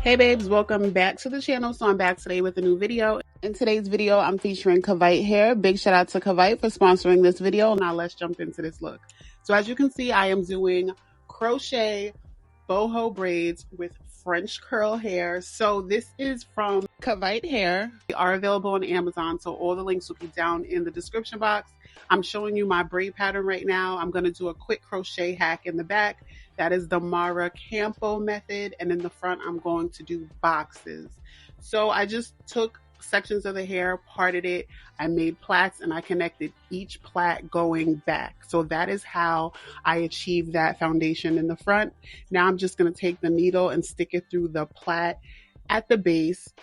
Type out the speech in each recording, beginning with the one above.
Hey babes, welcome back to the channel. So I'm back today with a new video. In today's video, I'm featuring KAVITE hair. Big shout out to KAVITE for sponsoring this video. Now let's jump into this look. So as you can see, I am doing crochet boho braids with French curl hair. So this is from KAVITE hair. They are available on Amazon, so all the links will be down in the description box. I'm showing you my braid pattern right now. I'm going to do a quick crochet hack in the back. That is the Mara Campo method, and in the front I'm going to do boxes. So I just took sections of the hair, parted it, I made plaits, and I connected each plait going back. So that is how I achieved that foundation in the front. Now I'm just going to take the needle and stick it through the plait at the base.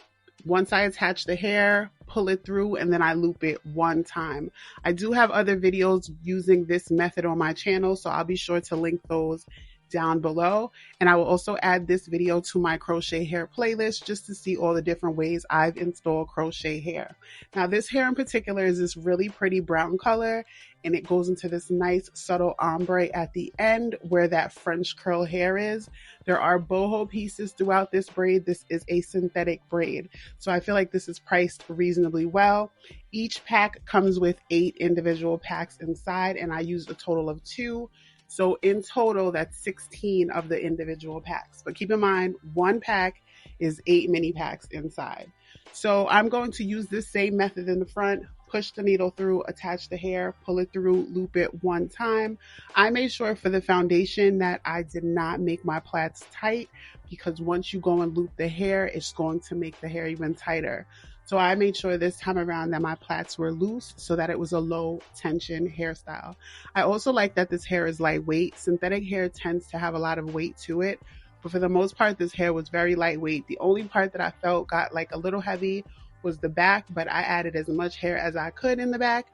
Once I attach the hair, pull it through, and then I loop it one time. I do have other videos using this method on my channel, so I'll be sure to link those down below, and I will also add this video to my crochet hair playlist just to see all the different ways I've installed crochet hair. Now this hair in particular is this really pretty brown color, and it goes into this nice subtle ombre at the end where that French curl hair is. There are boho pieces throughout this braid. This is a synthetic braid, so I feel like this is priced reasonably well. Each pack comes with 8 individual packs inside, and I used a total of 2. So in total, that's 16 of the individual packs. But keep in mind, one pack is 8 mini packs inside. So I'm going to use this same method in the front, push the needle through, attach the hair, pull it through, loop it one time. I made sure for the foundation that I did not make my plaits tight, because once you go and loop the hair, it's going to make the hair even tighter. So I made sure this time around that my plaits were loose so that it was a low tension hairstyle. I also like that this hair is lightweight. Synthetic hair tends to have a lot of weight to it, but for the most part, this hair was very lightweight. The only part that I felt got like a little heavy was the back, but I added as much hair as I could in the back,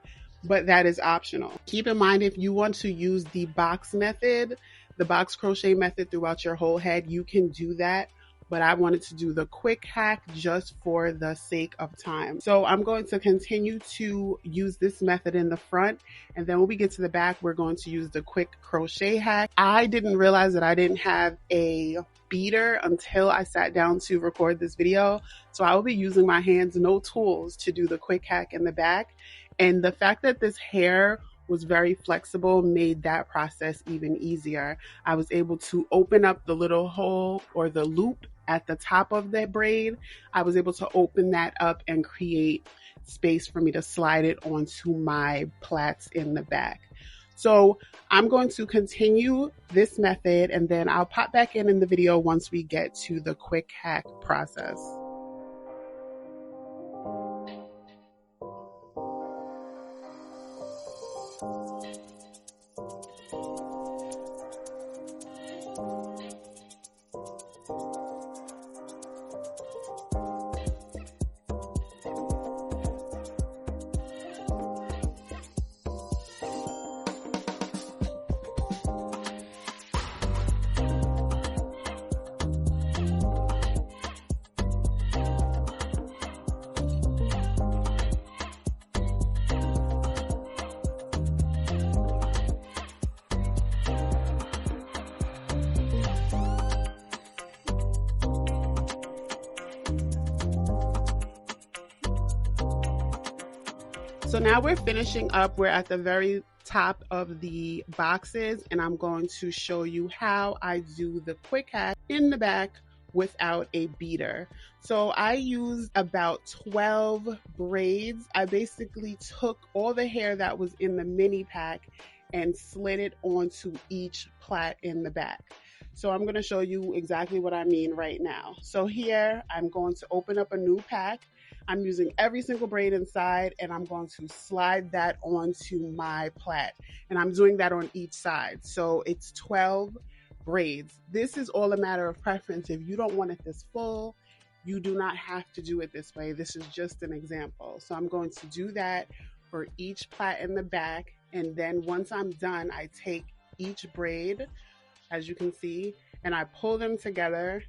but that is optional. Keep in mind, if you want to use the box method, the box crochet method throughout your whole head, you can do that. But I wanted to do the quick hack just for the sake of time. So I'm going to continue to use this method in the front, and then when we get to the back, we're going to use the quick crochet hack. I didn't realize that I didn't have a beater until I sat down to record this video. So I will be using my hands, no tools, to do the quick hack in the back. And the fact that this hair was very flexible made that process even easier. I was able to open up the little hole or the loop at the top of that braid. I was able to open that up and create space for me to slide it onto my plaits in the back. So I'm going to continue this method, and then I'll pop back in the video once we get to the quick hack process. So now we're finishing up. We're at the very top of the boxes, and I'm going to show you how I do the quick hack in the back without a beater. So I used about 12 braids. I basically took all the hair that was in the mini pack and slid it onto each plait in the back. So I'm going to show you exactly what I mean right now. So here I'm going to open up a new pack. I'm using every single braid inside, and I'm going to slide that onto my plait, and I'm doing that on each side. So it's 12 braids. This is all a matter of preference. If you don't want it this full, you do not have to do it this way. This is just an example. So I'm going to do that for each plait in the back, and then once I'm done, I take each braid, as you can see, and I pull them together.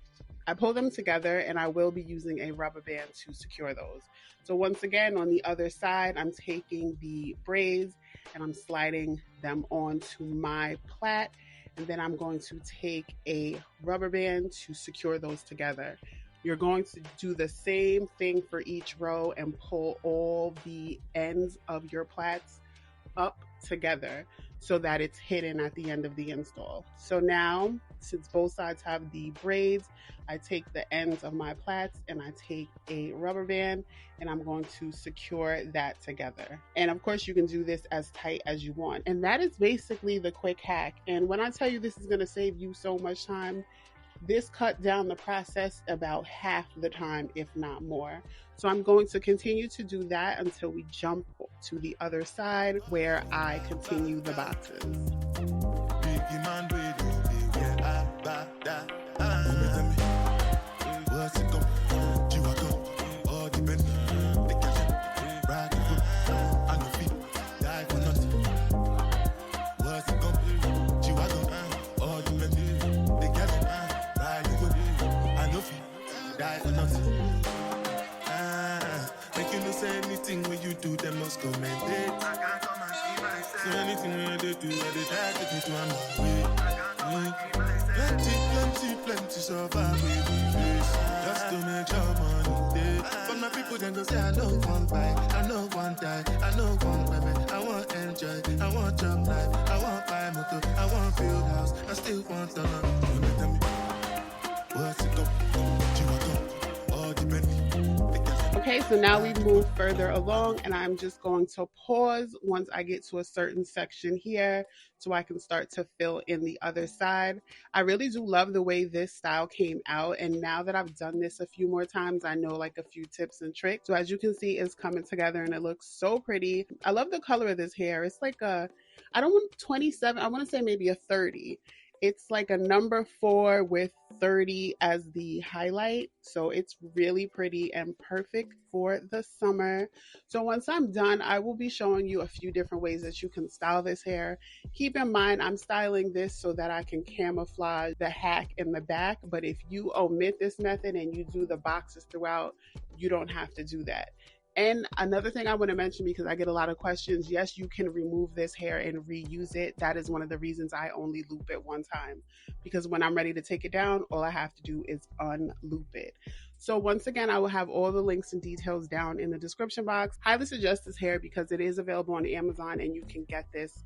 And I will be using a rubber band to secure those. So once again, on the other side, I'm taking the braids and I'm sliding them onto my plait, and then I'm going to take a rubber band to secure those together. You're going to do the same thing for each row and pull all the ends of your plaits up together so that it's hidden at the end of the install. So now, since both sides have the braids, I take the ends of my plaits and I take a rubber band and I'm going to secure that together. And of course you can do this as tight as you want. And that is basically the quick hack. And when I tell you this is going to save you so much time, this cut down the process about half the time, if not more. So I'm going to continue to do that until we jump to the other side where I continue the boxes. Anything when you do, them must commend it. I can't come and see myself. So anything when you do, I try to get to my way. Plenty survive with the face. Just to make your money. But my people then go say, I know one buy, I know one die, I know one baby. I want enjoy, I want job life, I want buy motor, I want build house, I still want to love. Don't tell me what's it go? All depending. Okay, so now we've moved further along and I'm just going to pause once I get to a certain section here so I can start to fill in the other side. I really do love the way this style came out, and now that I've done this a few more times, I know like a few tips and tricks. So as you can see, it's coming together and it looks so pretty. I love the color of this hair. It's like a, I don't want 27, I want to say maybe a 30. It's like a number 4 with 30 as the highlight. So it's really pretty and perfect for the summer. So once I'm done, I will be showing you a few different ways that you can style this hair. Keep in mind, I'm styling this so that I can camouflage the hack in the back. But if you omit this method and you do the boxes throughout, you don't have to do that. And another thing I want to mention, because I get a lot of questions, yes, you can remove this hair and reuse it. That is one of the reasons I only loop it one time, because when I'm ready to take it down, all I have to do is unloop it. So once again, I will have all the links and details down in the description box. Highly suggest this hair because it is available on Amazon and you can get this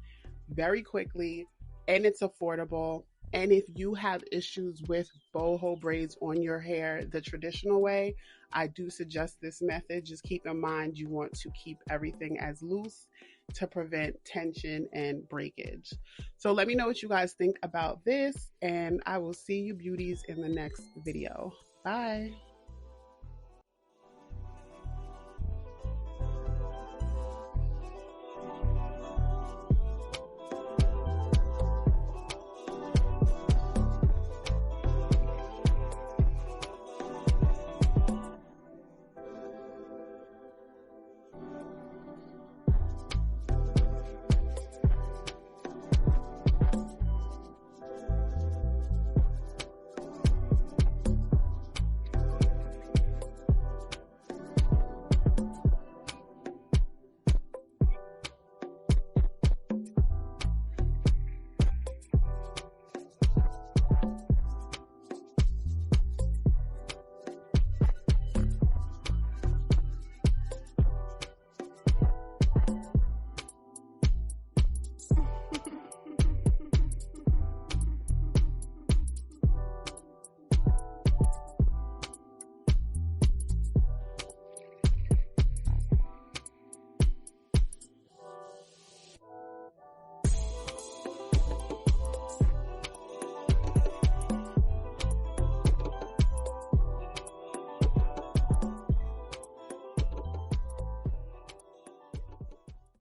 very quickly and it's affordable. And if you have issues with boho braids on your hair the traditional way, I do suggest this method. Just keep in mind you want to keep everything as loose to prevent tension and breakage. So let me know what you guys think about this, and I will see you beauties in the next video. Bye.